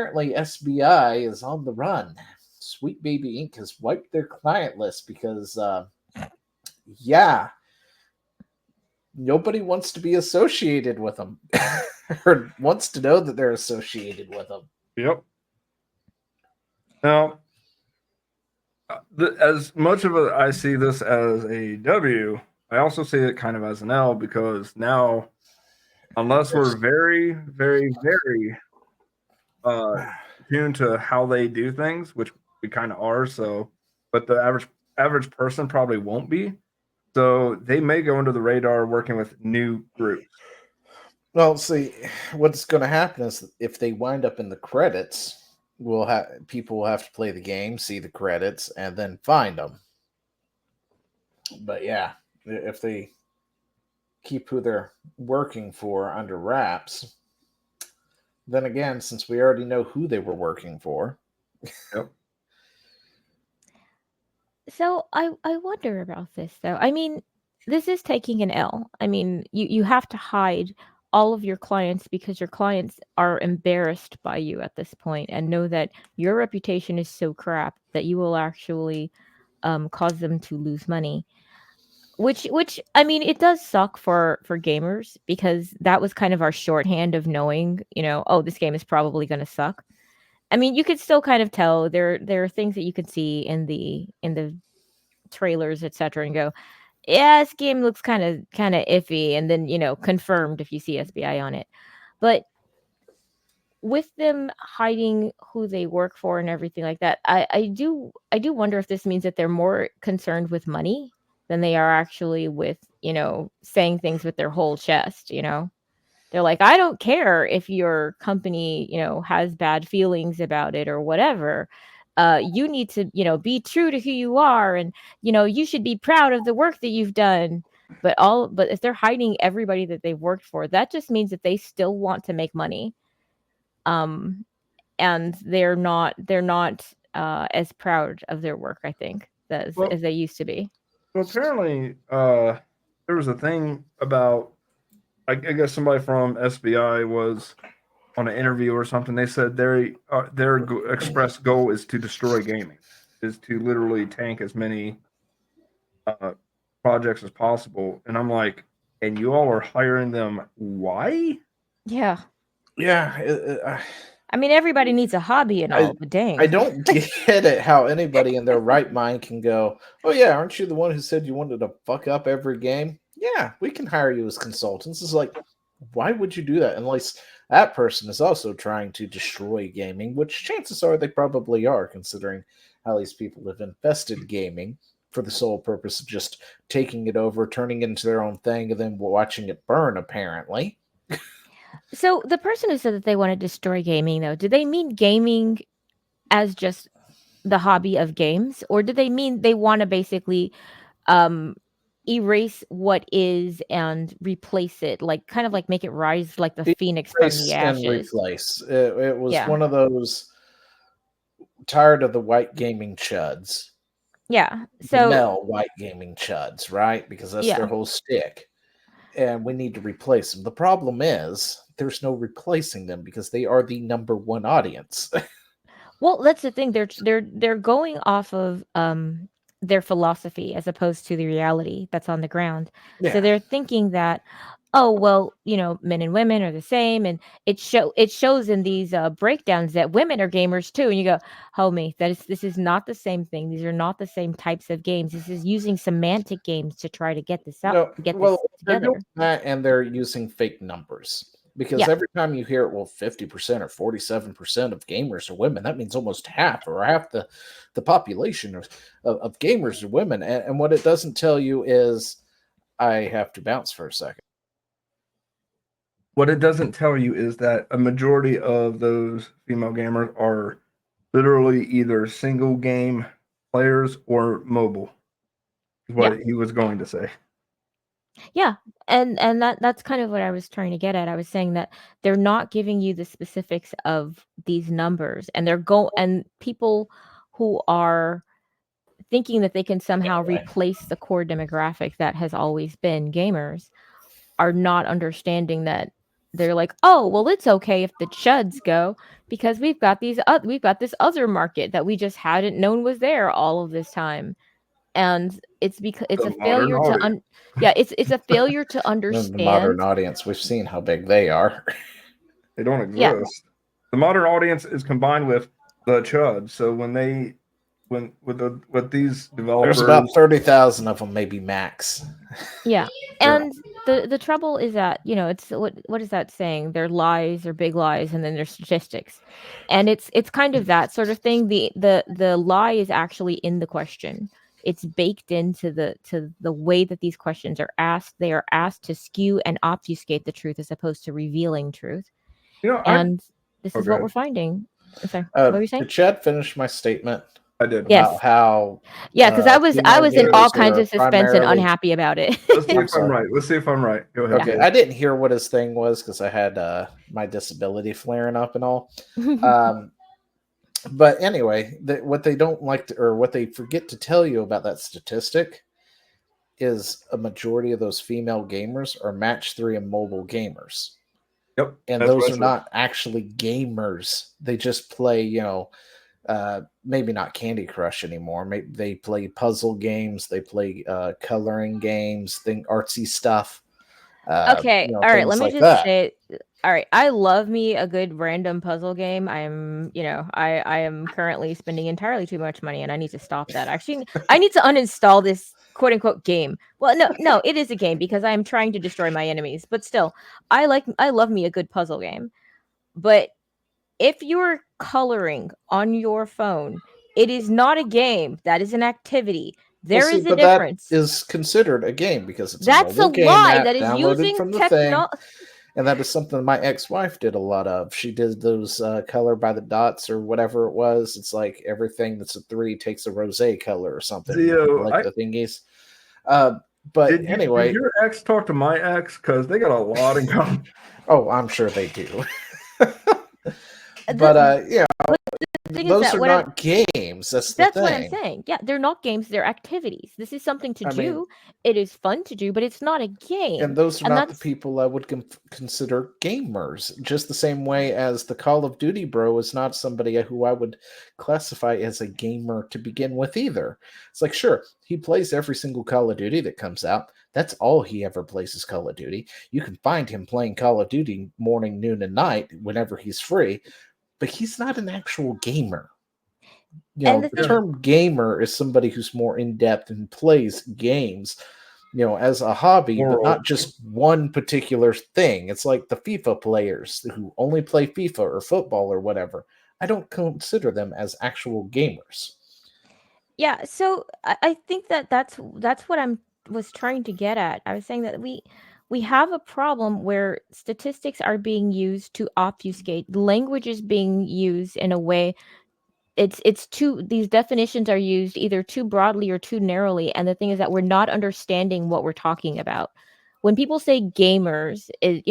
apparently SBI is on the run. Sweet Baby Inc. has wiped their client list because, yeah, nobody wants to be associated with them or wants to know that they're associated with them. Yep. Now, as much of a I see this as a W, I also see it kind of as an L because now, unless we're very, very, very tuned to how they do things, which we kind of are, so but the average person probably won't be. So they may go under the radar working with new groups. Well, see, what's going to happen is if they wind up in the credits, people will have to play the game, see the credits, and then find them. But yeah, if they keep who they're working for under wraps, then again, since we already know who they were working for. Yep. So I wonder about this though. I mean, this is taking an L. I mean, you have to hide all of your clients because your clients are embarrassed by you at this point and know that your reputation is so crap that you will actually cause them to lose money. Which I mean, it does suck for gamers because that was kind of our shorthand of knowing, oh, this game is probably going to suck. I mean, you could still kind of tell there are things that you can see in the trailers, etc., and go, yeah, this game looks kind of iffy, and then confirmed if you see SBI on it. But with them hiding who they work for and everything like that, I do wonder if this means that they're more concerned with money than they are actually with saying things with their whole chest. They're like, I don't care if your company, has bad feelings about it or whatever. You need to, be true to who you are, and you should be proud of the work that you've done. But if they're hiding everybody that they've worked for, that just means that they still want to make money. And they're not as proud of their work, I think, as they used to be. Well, apparently, there was a thing about I guess somebody from SBI was on an interview or something. They said their express goal is to destroy gaming, is to literally tank as many projects as possible. And I'm like, and you all are hiring them? Why? Yeah. Yeah. I mean, everybody needs a hobby and all, but dang. I don't get it how anybody in their right mind can go, oh, yeah, aren't you the one who said you wanted to fuck up every game? Yeah, we can hire you as consultants. It's like, why would you do that? Unless that person is also trying to destroy gaming, which chances are they probably are, considering how these people have infested gaming for the sole purpose of just taking it over, turning it into their own thing, and then watching it burn, apparently. So the person who said that they want to destroy gaming, though, did they mean gaming as just the hobby of games, or do they mean they want to basically erase what is and replace it, like kind of like make it rise like the phoenix from the ashes? And replace. It was one of those tired of the white gaming chuds. Yeah. So the male white gaming chuds, right? Because that's their whole stick. And we need to replace them. The problem is there's no replacing them because they are the number one audience. Well, that's the thing. They're going off of their philosophy as opposed to the reality that's on the ground. Yeah. So they're thinking that, oh, well, men and women are the same, and it shows in these breakdowns that women are gamers too. And you go, homie, this is not the same thing. These are not the same types of games. This is using semantic games to try to get this out. This together. They're doing that, and they're using fake numbers. Because every time you hear, 50% or 47% of gamers are women, that means almost half the population of gamers are women. And what it doesn't tell you is, I have to bounce for a second. What it doesn't tell you is that a majority of those female gamers are literally either single game players or mobile, is what he was going to say. Yeah, and that's kind of what I was trying to get at. I was saying that they're not giving you the specifics of these numbers, and and people who are thinking that they can somehow replace the core demographic that has always been gamers are not understanding that they're like, oh, well, it's okay if the chuds go because we've got this other market that we just hadn't known was there all of this time. And it's because it's The a modern failure to audience. it's a failure to The modern understand. audience, we've seen how big they are. They don't exist. Yeah. The modern audience is combined with the chud. So when these developers, There's about 30,000 of them, maybe max. Yeah. And the trouble is that, it's what is that saying? They're lies or big lies and then there's statistics. And it's kind of that sort of thing. The lie is actually in the question. It's baked into the way that these questions are asked. They are asked to skew and obfuscate the truth as opposed to revealing truth. And this is what we're finding. I'm sorry. What were you saying? Did Chad finish my statement? I did. Yes. About how because I was in all gamers kinds are of suspense and primarily- unhappy about it. Let's see I'm if I'm sorry. right. Let's see if I'm right. Go ahead. Okay, Gabe. I didn't hear what his thing was because I had my disability flaring up and all. But anyway, what they don't like to, or what they forget to tell you about that statistic is a majority of those female gamers are match 3 and mobile gamers. Yep. And that's those what I are said. not actually gamers. They just play, maybe not Candy Crush anymore. Maybe they play puzzle games. They play coloring games, artsy stuff. Okay, all right. Let me like just that. say, all right. I love me a good random puzzle game. I am currently spending entirely too much money, and I need to stop that. Actually, I need to uninstall this quote unquote game. Well, no, it is a game because I am trying to destroy my enemies. But still, I love me a good puzzle game. But if you're coloring on your phone, it is not a game. That is an activity. There is a difference. That is considered a game because it's That's a a mobile game lie. app That is downloaded using from the thing. technology. And that is something my ex-wife did a lot of. She did those color by the dots or whatever it was. It's like everything that's a 3 takes a rosé color or something. Zio, the thingies. But anyway, did your ex talk to my ex? Because they got a lot in common. Oh, I'm sure they do. But those are not games. That's what I'm saying. Yeah, they're not games. They're activities. This is something to do. It is fun to do, but it's not a game. And those are not the people I would consider gamers. Just the same way as the Call of Duty bro is not somebody who I would classify as a gamer to begin with either. It's like, sure, he plays every single Call of Duty that comes out. That's all he ever plays is Call of Duty. You can find him playing Call of Duty morning, noon, and night whenever he's free. But he's not an actual gamer. The term gamer is somebody who's more in depth and plays games, as a hobby, but not just one particular thing. It's like the FIFA players who only play FIFA or football or whatever. I don't consider them as actual gamers. Yeah, so I think that's what I was trying to get at. I was saying that we have a problem where statistics are being used to obfuscate. Language is being used in a way these definitions are used either too broadly or too narrowly, and the thing is that we're not understanding what we're talking about. When people say gamers, and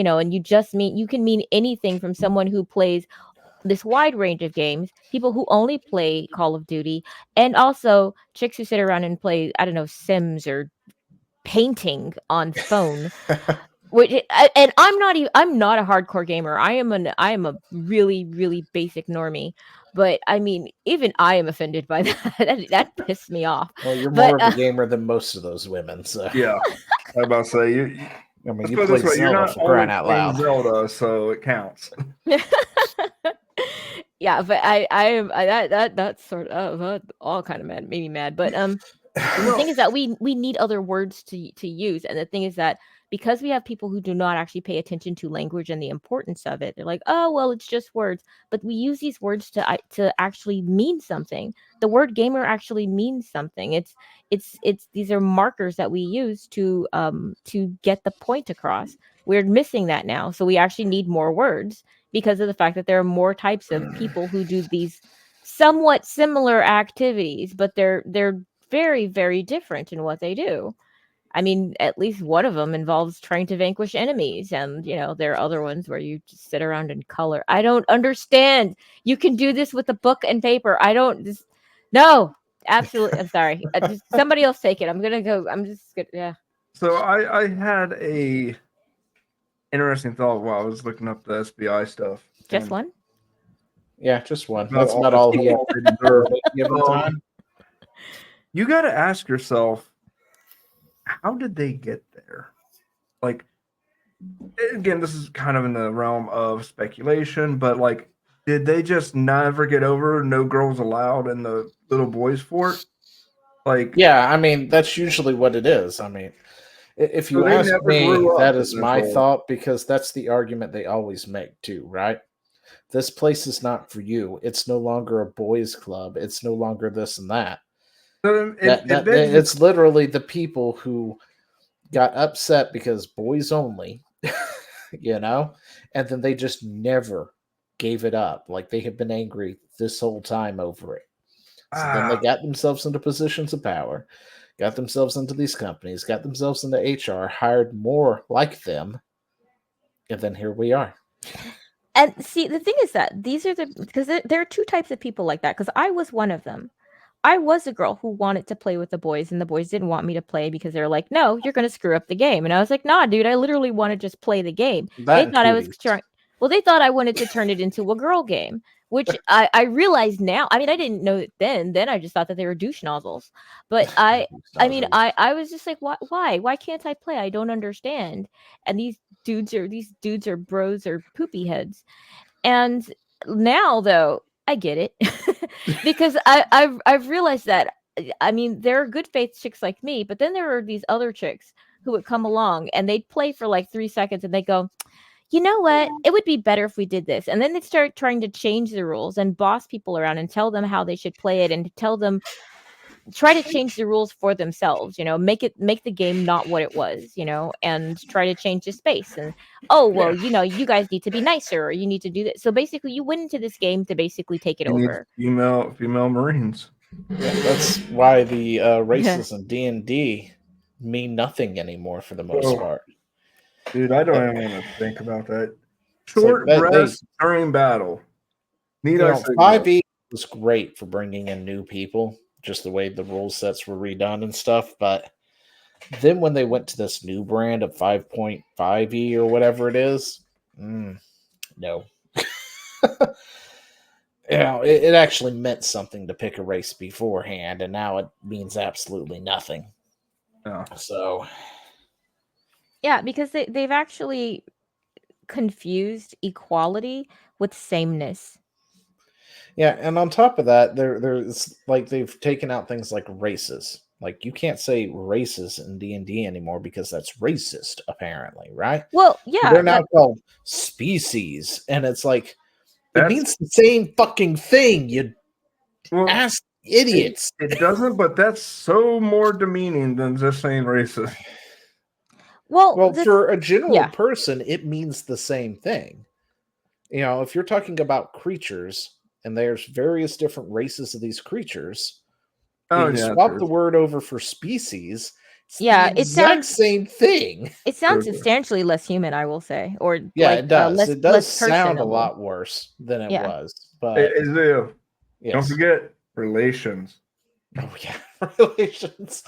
you can mean anything from someone who plays this wide range of games, people who only play Call of Duty, and also chicks who sit around and play, I don't know, Sims or painting on phone. And I'm not a hardcore gamer. I am a really, really basic normie. But I mean, even I am offended by that. that pissed me off. Well, you're more of a gamer than most of those women. So yeah, I was about to say you play Zelda you're not for crying out loud. Zelda, so it counts. Yeah, but that's sort of all kind of made me mad. But the thing is that we need other words to use, and the thing is that because we have people who do not actually pay attention to language and the importance of it, they're like, oh well, it's just words. But we use these words to actually mean something. The word gamer actually means something. It's these are markers that we use to get the point across. We're missing that now, so we actually need more words because of the fact that there are more types of people who do these somewhat similar activities, but they're very, very different in what they do. I mean, at least one of them involves trying to vanquish enemies, and there are other ones where you just sit around and color. I don't understand. You can do this with a book and paper. No, absolutely. I'm sorry. Somebody else take it. I'm just gonna. Yeah. So I had a interesting thought while I was looking up the SBI stuff. Just and one? Yeah, just one. about That's all about the all he people ever they deserve. at any given time. You got to ask yourself, how did they get there? Like, again, this is kind of in the realm of speculation, but like, did they just never get over no girls allowed in the little boys' fort? Like, Yeah, I mean, that's usually what it is. I mean, if you so they ask never me, grew that up in is this my world. thought because that's the argument they always make too, right? This place is not for you. It's no longer a boys' club. It's no longer this and that. So it That begs the it's literally the people who got upset because boys only, you know, and then they just never gave it up. Like they have been angry this whole time over it. So then they got themselves into positions of power, got themselves into these companies, got themselves into HR, hired more like them, and then here we are. And see, the thing is that these are because there are two types of people like that. Because I was one of them. I was a girl who wanted to play with the boys, and the boys didn't want me to play because they were like, "No, you're going to screw up the game." And I was like, "Nah, dude, I literally want to just play the game." That They and thought I was cooties. trying. Well, they thought I wanted to turn it into a girl game, which I realize now. I mean, I didn't know it then. Then I just thought that they were douche nozzles. But I mean, I was just like, why can't I play? I don't understand. And these dudes are bros or poopy heads. And now though, I get it because I've realized that I mean there are good faith chicks like me, but then there are these other chicks who would come along and they'd play for like 3 seconds and they go, you know what? It would be better if we did this. And then they start trying to change the rules and boss people around and tell them how they should play it and tell them try to change the rules for themselves, make the game not what it was, and try to change the space. And oh well, you guys need to be nicer or you need to do that. So basically you went into this game to basically take it you need over. female Marines. Yeah, that's why the races in D&D mean nothing anymore for the most part. Dude, I don't even want to think about that. It's like Short rest during battle. Need I say 5e was great for bringing in new people, just the way the rule sets were redone and stuff. But then when they went to this new brand of 5.5e or whatever it is, no. It actually meant something to pick a race beforehand, and now it means absolutely nothing. Yeah. So, yeah, because they've actually confused equality with sameness. yeah, and on top of that, there's like they've taken out things like races. Like you can't say races in D&D anymore because that's racist, apparently, right? Well, So yeah, they're now called species, and it's like it means the same fucking thing. You ass idiots. It doesn't, but that's so more demeaning than just saying racist. Well, for a general person, it means the same thing. If you're talking about creatures, and there's various different races of these creatures, you swap the word over for species. It's the exact same thing. It sounds substantially less human, I will say, or it does. It does sound a personable. lot worse than it was. But don't forget relations. Oh yeah, relations.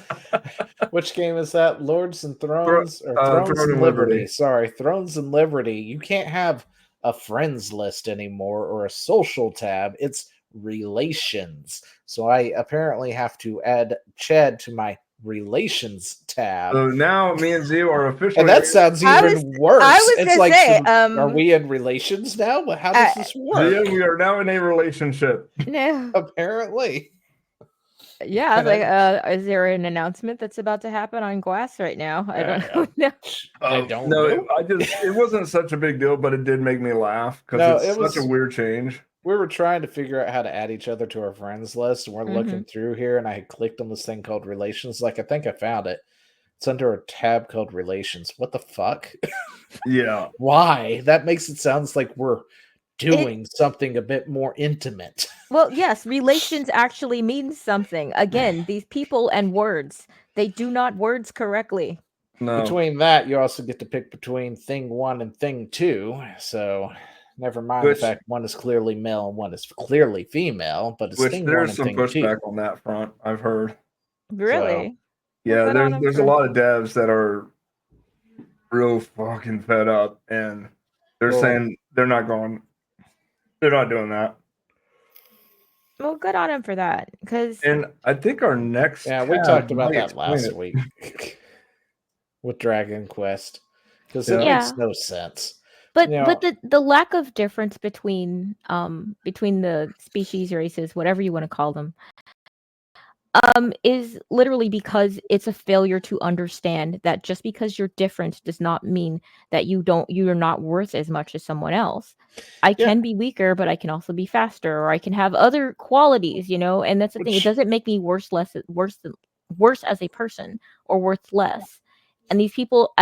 Which game is that? Lords and Thrones or Thrones and Liberty? Sorry, Thrones and Liberty. You can't have a friends list anymore or a social tab. It's relations. So I apparently have to add Chad to my relations tab. So now me and Zio are officially. And that sounds even worse. I was it's like, say, are we in relations now? How does this work? Zio, we are now in a relationship. No, apparently. Yeah, I was like, is there an announcement that's about to happen on Glass right now? I don't know. I don't know. It wasn't such a big deal, but it did make me laugh because it's such a weird change. We were trying to figure out how to add each other to our friends list, and we're looking through here, and I had clicked on this thing called Relations. Like, I think I found it. It's under a tab called Relations. What the fuck? Yeah. Why? That makes it sound like we're doing something a bit more intimate. Well, yes, relations actually means something. Again, these people and words, they do not words correctly. No. Between that, you also get to pick between thing 1 and thing 2. So never mind the fact one is clearly male and one is clearly female, but it's thing 1 and thing 2. There's some pushback on that front, I've heard. Really? So, yeah, there's a lot of devs that are real fucking fed up, and they're Well- saying they're not going. They're not doing that. Well, good on him for that. Because And I think our next Yeah, we tab talked about might that explain last it. week with Dragon Quest because it Yeah. makes no sense. But You know, the lack of difference between the species, races, whatever you want to call them, is literally because it's a failure to understand that just because you're different does not mean that you're not worth as much as someone else. I Yeah. can be weaker, but I can also be faster, or I can have other qualities, and that's the thing. It Which- doesn't make me worse as a person or worth less. And these people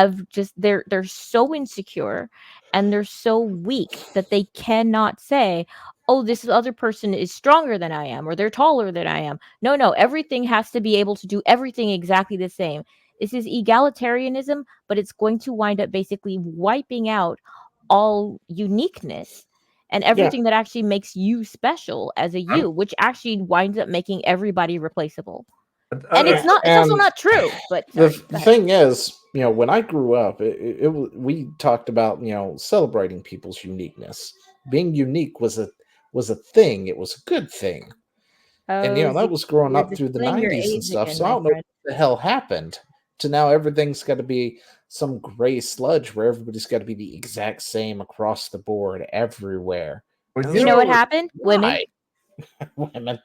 they're so insecure and they're so weak that they cannot say, oh, this other person is stronger than I am, or they're taller than I am. No, everything has to be able to do everything exactly the same. This is egalitarianism, but it's going to wind up basically wiping out all uniqueness and everything that actually makes you special as a you, which actually winds up making everybody replaceable. And it's also not true. But the sorry, go ahead. thing is, when I grew up, we talked about celebrating people's uniqueness. Being unique was a thing. It was a good thing. And that was growing you're up through the displaying your 90s and age stuff. again, So I my don't know friend. what the hell happened to now everything's got to be some gray sludge where everybody's got to be the exact same across the board everywhere. But You know what happened? Women. Women.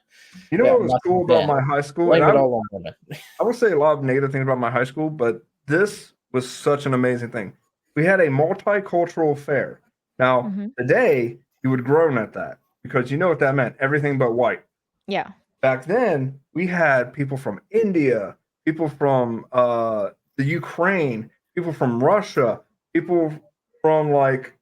You know Yeah, what was nothing cool about bad. my high school? Blame And it all on women. I will say a lot of negative things about my high school, but this was such an amazing thing. We had a multicultural fair. Now, Mhm. today, you would groan at that because you know what that meant, everything but white. Yeah. Back then, we had people from India, people from the Ukraine, people from Russia, people from like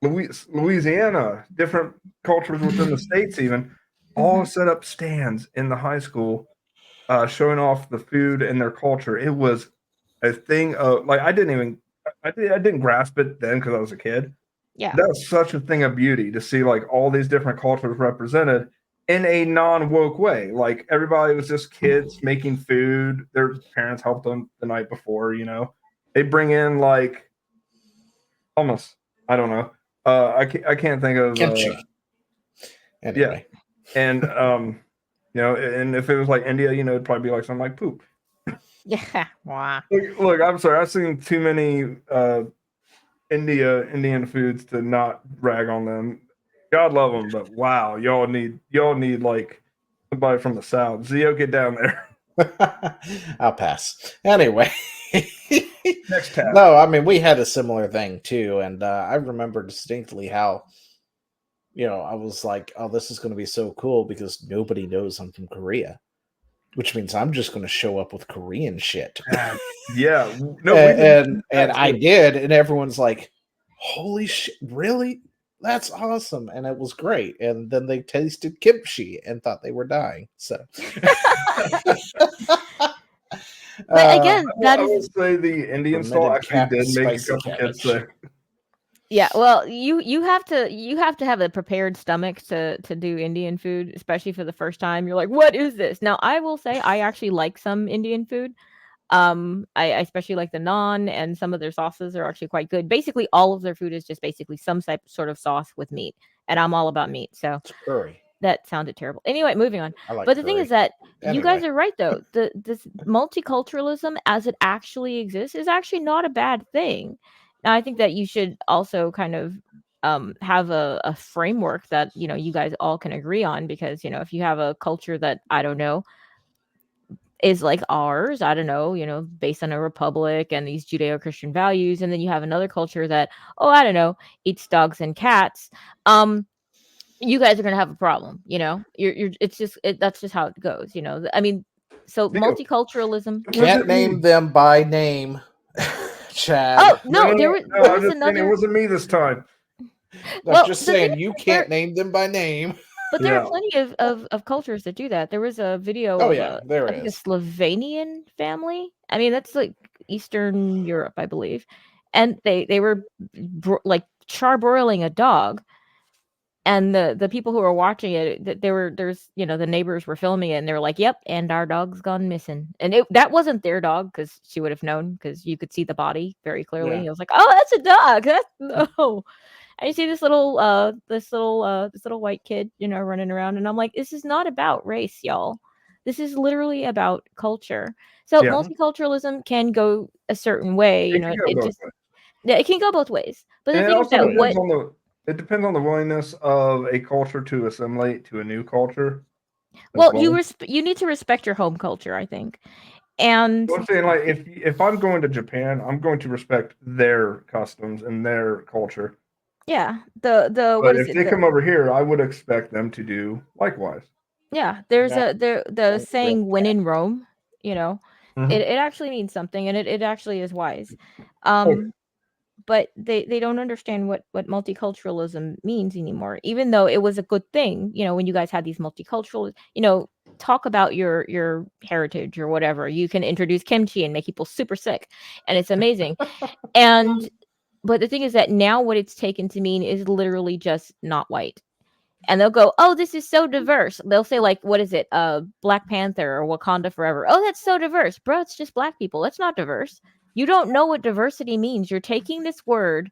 Louisiana, different cultures within the states, even all set up stands in the high school, showing off the food and their culture. It was a thing of like I didn't grasp it then because I was a kid. Yeah. That was such a thing of beauty to see like all these different cultures represented in a non-woke way. Like everybody was just kids making food. Their parents helped them the night before, They bring in like hummus. I don't know. I can't think of Kimchi. Anyway. And and if it was like India, it'd probably be like something like poop. Yeah. Wow. Look, I'm sorry. I've seen too many Indian foods to not rag on them. God love them, but wow, y'all need like somebody from the South. Zio, get down there. I'll pass. Anyway. Next tab. No, I mean, we had a similar thing too. And I remember distinctly how, I was like, oh, this is going to be so cool because nobody knows I'm from Korea, which means I'm just going to show up with Korean shit. Yeah. No, and I did. And everyone's like, holy shit, really? That's awesome. And it was great. And then they tasted kimchi and thought they were dying. So. But again, I would say the Indian stall actually did make a couple kids sick. Yeah, well, you have to have a prepared stomach to do Indian food, especially for the first time. You're like, what is this? Now, I will say I actually like some Indian food. I especially like the naan, and some of their sauces are actually quite good. Basically, all of their food is just basically some sort of sauce with meat, and I'm all about meat. So It's curry. that sounded terrible. Anyway, moving on. I like But the thing curry. is that you guys Anyway. are right, though. This multiculturalism, as it actually exists, is actually not a bad thing. Now, I think that you should also kind of have a framework that you guys all can agree on, because if you have a culture that, I don't know, is like ours, I don't know, based on a republic and these Judeo-Christian values, and then you have another culture that, oh, I don't know, eats dogs and cats, you guys are gonna have a problem. You're that's just how it goes. I mean, so multiculturalism. Can't name them by name, Chad. Oh no, there was another. It wasn't me this time. I'm just saying you can't name them by name. But there are plenty of cultures that do that. There was a video of I think a Slovenian family. I mean, that's like Eastern Europe, I believe, and they were like charbroiling a dog. And the people who were watching it, there's the neighbors were filming it, and they were like, "Yep, and our dog's gone missing." And that wasn't their dog, because she would have known, because you could see the body very clearly. Yeah. I was like, "Oh, that's a dog." No. And you see this little white kid, running around, and I'm like, this is not about race, y'all. This is literally about culture. So Yeah. multiculturalism can go a certain way, It can go both ways. yeah, it can go both ways. But the And it thing is also that what depends on the willingness of a culture to assimilate to a new culture. well, you need to respect your home culture, I think. And So I'm saying, like, if I'm going to Japan, I'm going to respect their customs and their culture. yeah, But if they come over here, I would expect them to do likewise. Yeah, there's Yeah. the saying "when in Rome," Mhm. it actually means something, and it actually is wise. Okay. But they don't understand what multiculturalism means anymore, even though it was a good thing, when you guys had these multicultural, talk about your heritage or whatever. You can introduce kimchi and make people super sick, and it's amazing. And but the thing is that now what it's taken to mean is literally just not white. And they'll go, "Oh, this is so diverse." They'll say, like, what is it? Black Panther or Wakanda Forever. "Oh, that's so diverse." Bro, it's just black people. That's not diverse. You don't know what diversity means. You're taking this word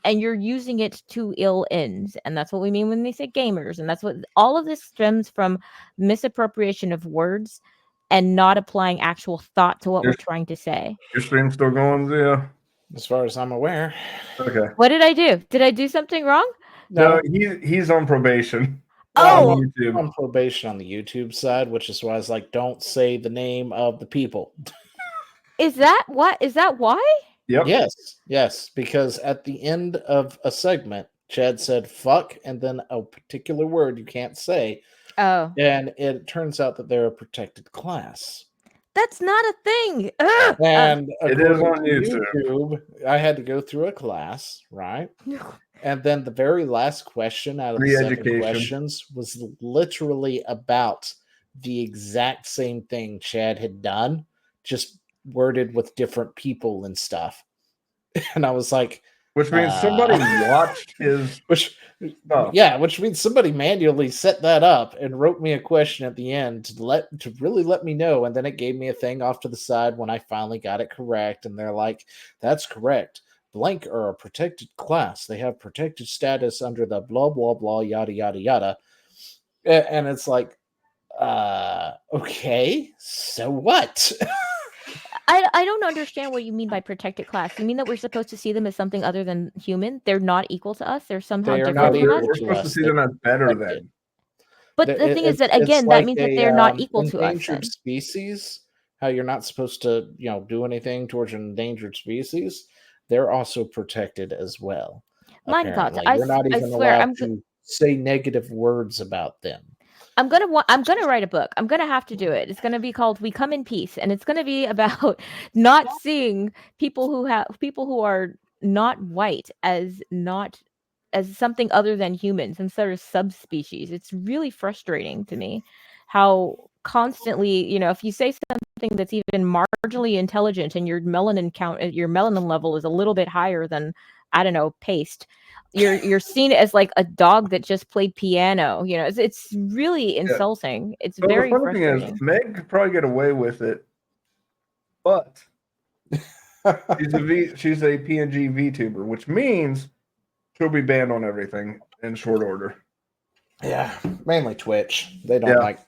and you're using it to ill ends. And that's what we mean when they say gamers. And that's what all of this stems from: misappropriation of words and not applying actual thought to what we're trying to say. Your stream's still going, Zia? As far as I'm aware. Okay. What did I do? Did I do something wrong? No, he's on probation. Oh, On YouTube. On probation on the YouTube side, which is why I was like, don't say the name of the people. is that why? Yep. Yes, because at the end of a segment, Chad said fuck and then a particular word you can't say. Oh, And it turns out that they're a protected class. that's not a thing. Ugh. And It is on according to YouTube. I had to go through a class, right? And then the very last question out of the 7 Re-education. questions was literally about the exact same thing Chad had done, just worded with different people and stuff. And I was like, Which means somebody watched his which stuff. yeah, which means somebody manually set that up and wrote me a question at the end to really let me know. And then it gave me a thing off to the side when I finally got it correct. And they're like, "That's correct. Blank are a protected class. They have protected status under the blah blah blah yada yada yada." And it's like, okay, so what? I don't understand what you mean by protected class. You mean that we're supposed to see them as something other than human? They're not equal to us. They're somehow They are different not from us. equal We're to supposed to us. see them as better than. Protected. But the thing is that, It's again, that like means that they're not equal to us. endangered Then. species. How you're not supposed to, do anything towards an endangered species. They're also protected as well. My God, Apparently, you're not even swear, allowed to say negative words about them. I'm gonna write a book. I'm gonna have to do it. It's gonna be called "We Come in Peace," and it's gonna be about not seeing people who are not white as something other than humans, some sort of subspecies. It's really frustrating to me how constantly, if you say something that's even marginally intelligent and your melanin level is a little bit higher than, I don't know, paste, you're seen as like a dog that just played piano. It's really insulting. It's So very the funny frustrating. thing is, Meg could probably get away with it, but she's a PNG VTuber, which means she'll be banned on everything in short order. Yeah, mainly Twitch. They don't like